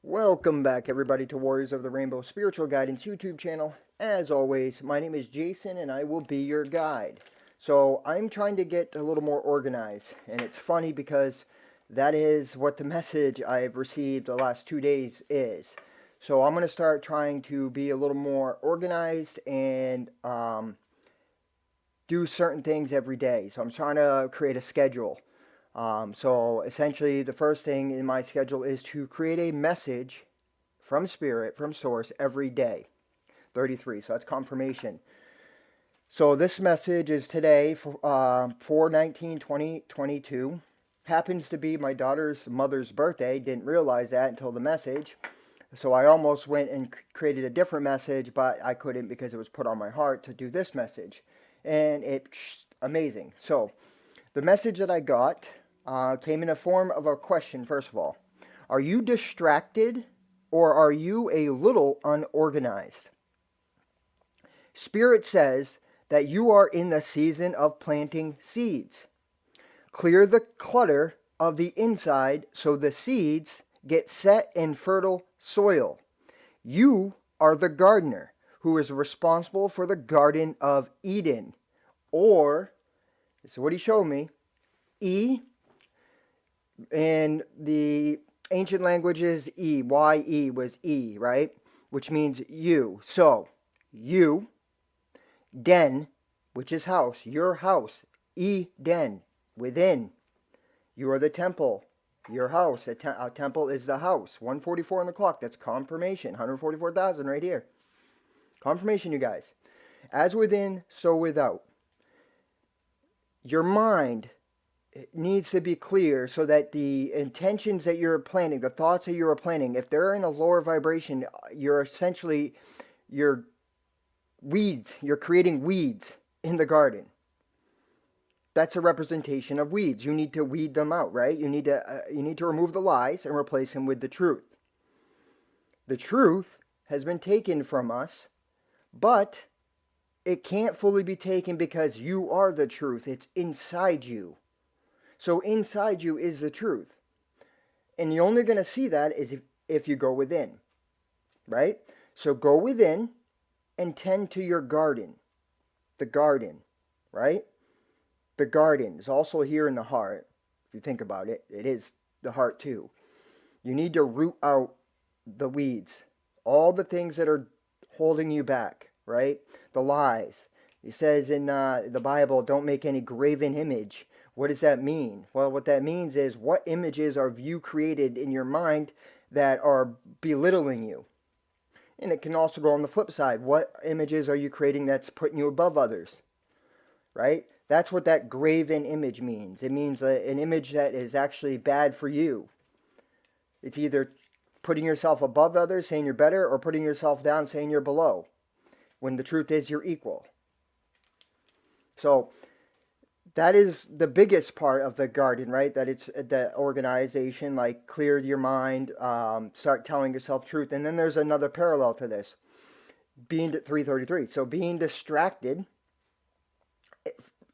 Welcome back, everybody, to Warriors of the Rainbow Spiritual Guidance YouTube channel. As always, my name is Jason, and I will be your guide. So I'm trying to get a little more organized, and it's funny because that is what the message I've received the last 2 days is. So I'm going to start trying to be a little more organized and do certain things every day. So I'm trying to create a schedule. So essentially, the first thing in my schedule is to create a message from Spirit, from Source, every day. 33, so that's confirmation. So this message is today, for 4/19/2022. Happens to be my daughter's mother's birthday. Didn't realize that until the message. So I almost went and created a different message, but I couldn't because it was put on my heart to do this message. And it's amazing. So the message that I got came in the form of a question, first of all. Are you distracted or are you a little unorganized? Spirit says that you are in the season of planting seeds. Clear the clutter of the inside so the seeds get set in fertile soil. You are the gardener who is responsible for the Garden of Eden. Or, this is what he showed me, E, in the ancient languages, Y-E was E, right? Which means you. So, you, den, which is house, your house, Eden, within. You are the temple, your house. A temple is the house. 144 on the clock, that's confirmation. 144,000 right here. Confirmation, you guys. As within, so without. Your mind needs to be clear so that the intentions that you're planning, the thoughts that you're planning, if they're in a lower vibration, you're creating weeds in the garden. That's a representation of weeds. You need to weed them out, right? You need to remove the lies and replace them with the truth. The truth has been taken from us, but it can't fully be taken because you are the truth. It's inside you. So inside you is the truth. And you're only going to see that is if you go within, right? So go within and tend to your garden. The garden, right? The garden is also here in the heart. If you think about it, it is the heart too. You need to root out the weeds, all the things that are holding you back, right? The lies. It says in the Bible, don't make any graven image. What does that mean? Well, what that means is what images are you created in your mind that are belittling you? And it can also go on the flip side. What images are you creating that's putting you above others? Right? That's what that graven image means. It means an image that is actually bad for you. It's either putting yourself above others, saying you're better, or putting yourself down, saying you're below, when the truth is you're equal. So that is the biggest part of the garden, right? That it's the organization, like clear your mind, start telling yourself truth. And then there's another parallel to this, being 333. So being distracted.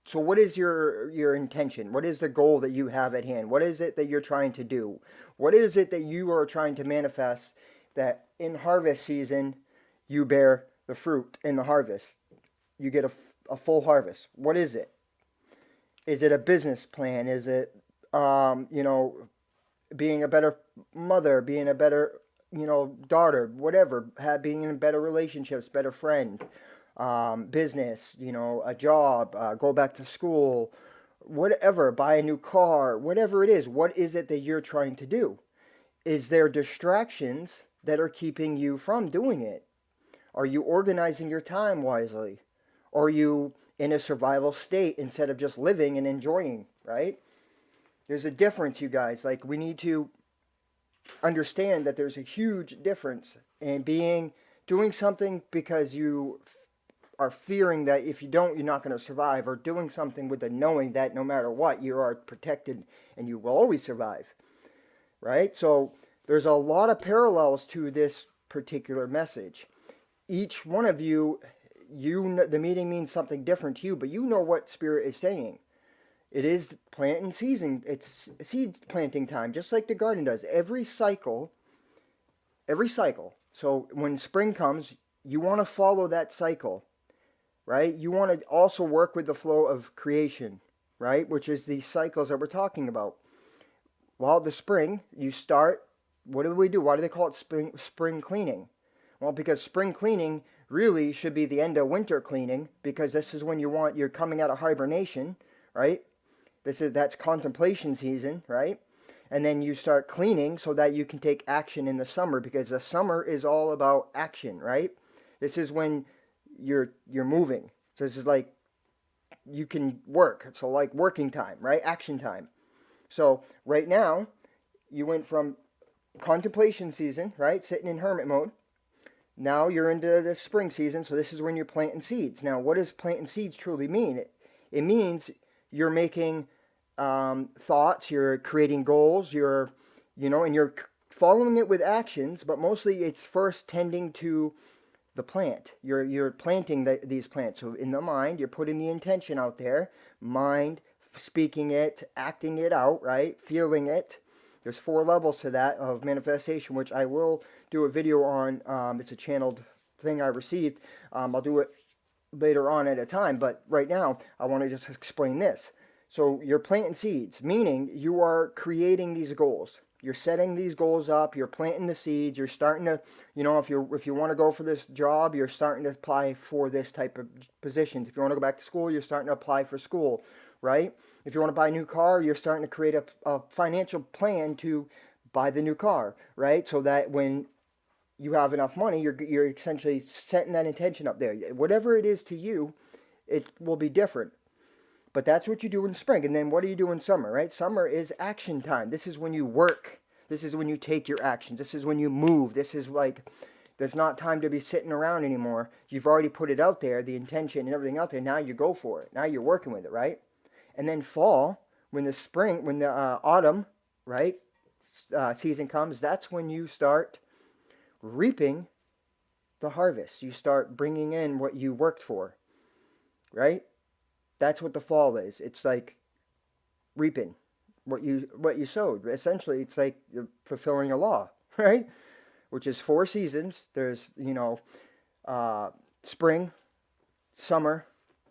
So what is your intention? What is the goal that you have at hand? What is it that you're trying to do? What is it that you are trying to manifest that in harvest season you bear the fruit in the harvest? You get a full harvest. What is it? Is it a business plan? Is it, being a better mother, being a better, daughter, whatever, being in better relationships, better friend, business, a job, go back to school, whatever, buy a new car, whatever it is. What is it that you're trying to do? Is there distractions that are keeping you from doing it? Are you organizing your time wisely? Or are you in a survival state instead of just living and enjoying, right? There's a difference, you guys. Like, we need to understand that there's a huge difference in doing something because you are fearing that if you don't, you're not going to survive, or doing something with the knowing that no matter what, you are protected and you will always survive, right? So there's a lot of parallels to this particular message. Each one of you, the meeting means something different to you, but you know what Spirit is saying. It is planting season. It's seed planting time, just like the garden does. Every cycle every cycle. So when spring comes, you want to follow that cycle, right? You want to also work with the flow of creation, right? Which is these cycles that we're talking about. Well, the spring, you start, what do we do? Why do they call it spring cleaning? Well, because spring cleaning really should be the end of winter cleaning, because this is when you're coming out of hibernation, right? That's contemplation season, right? And then you start cleaning so that you can take action in the summer, because the summer is all about action, right? This is when you're moving. So this is like you can work. So like working time, right? Action time. So right now you went from contemplation season, right? Sitting in hermit mode. Now you're into the spring season, so this is when you're planting seeds. Now, what does planting seeds truly mean? It means you're making thoughts, you're creating goals, and you're following it with actions, but mostly it's first tending to the plant. You're planting these plants. So in the mind, you're putting the intention out there, mind, speaking it, acting it out, right? Feeling it. There's 4 levels to that of manifestation, which I will do a video on. It's a channeled thing I received. I'll do it later on at a time, but right now I want to just explain this. So you're planting seeds, meaning you are creating these goals. You're setting these goals up. You're planting the seeds. You're starting to, if you want to go for this job, you're starting to apply for this type of positions. If you want to go back to school, you're starting to apply for school, right? If you want to buy a new car, you're starting to create a financial plan to buy the new car, right? So that when you have enough money, you're essentially setting that intention up there. Whatever it is to you, it will be different. But that's what you do in spring. And then what do you do in summer, right? Summer is action time. This is when you work. This is when you take your actions. This is when you move. This is like, there's not time to be sitting around anymore. You've already put it out there, the intention and everything out there. Now you go for it. Now you're working with it, right? And then fall, when the autumn, right, season comes, that's when you start reaping the harvest. You start bringing in what you worked for, right? That's what the fall is. It's like reaping what you sowed. Essentially, it's like you're fulfilling a law, right? Which is 4 seasons. There's spring, summer,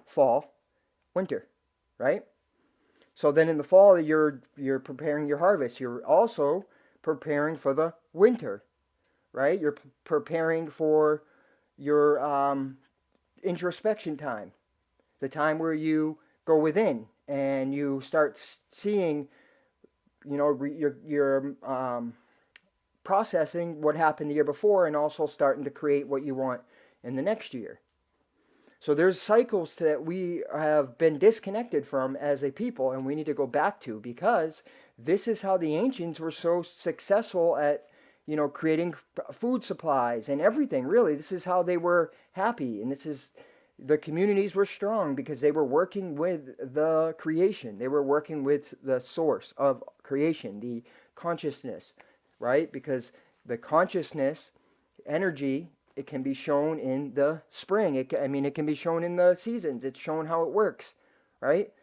fall, winter, right? So then in the fall, you're preparing your harvest. You're also preparing for the winter, right? You're preparing for your introspection time, the time where you go within and you start seeing, you're processing what happened the year before and also starting to create what you want in the next year. So there's cycles that we have been disconnected from as a people, and we need to go back to, because this is how the ancients were so successful at, creating food supplies and everything. Really, this is how they were happy, and the communities were strong because they were working with the creation. They were working with the source of creation, the consciousness, right? Because the consciousness, energy, it can be shown in the spring. It can be shown in the seasons. It's shown how it works, right?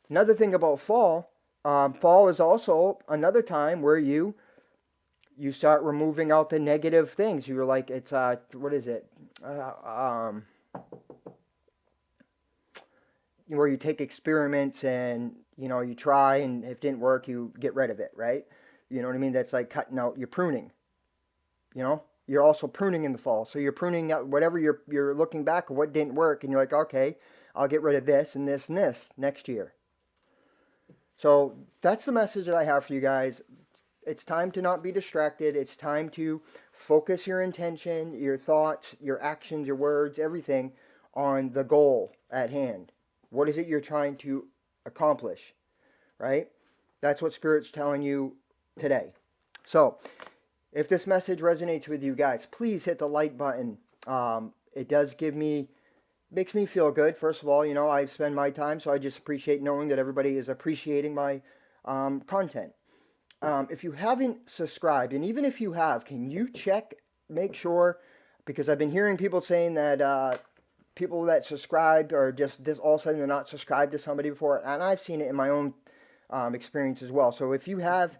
Another thing about fall, fall is also another time where you start removing out the negative things. You're like, it's what is it? Where you take experiments and you try, and if it didn't work, you get rid of it, right? You know what I mean? That's like cutting out. You're pruning. You're also pruning in the fall. So you're pruning out whatever you're looking back at what didn't work, and you're like, okay, I'll get rid of this and this and this next year. So that's the message that I have for you guys. It's time to not be distracted. It's time to focus your intention, your thoughts, your actions, your words, everything on the goal at hand. What is it you're trying to accomplish, right? That's what Spirit's telling you today. So if this message resonates with you guys, please hit the like button. It does makes me feel good. First of all, I spend my time, so I just appreciate knowing that everybody is appreciating my content. If you haven't subscribed, and even if you have, can you make sure, because I've been hearing people saying that people that subscribed are just all of a sudden they're not subscribed to somebody before, and I've seen it in my own experience as well. So if you have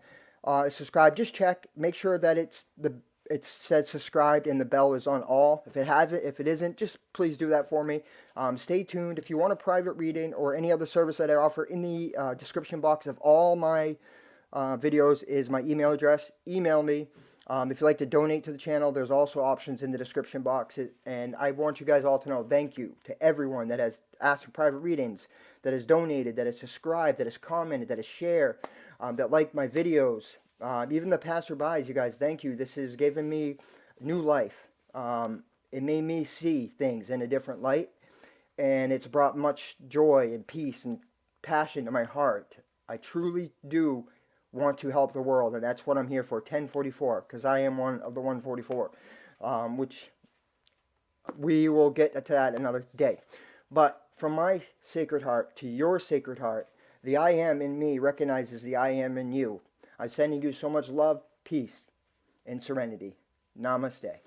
subscribe. Just check. Make sure that it says subscribed and the bell is on all. If it isn't, just please do that for me. Stay tuned. If you want a private reading or any other service that I offer, in the description box of all my videos is my email address. Email me. If you'd like to donate to the channel, there's also options in the description box. And I want you guys all to know, thank you to everyone that has asked for private readings, that has donated, that has subscribed, that has commented, that has shared, that like my videos. Even the passerbys, you guys, thank you. This has given me new life. It made me see things in a different light, and it's brought much joy and peace and passion to my heart. I truly do want to help the world, and that's what I'm here for. 1044, because I am one of the 144, which we will get to that another day. But from my sacred heart to your sacred heart, the I am in me recognizes the I am in you. I'm sending you so much love, peace, and serenity. Namaste.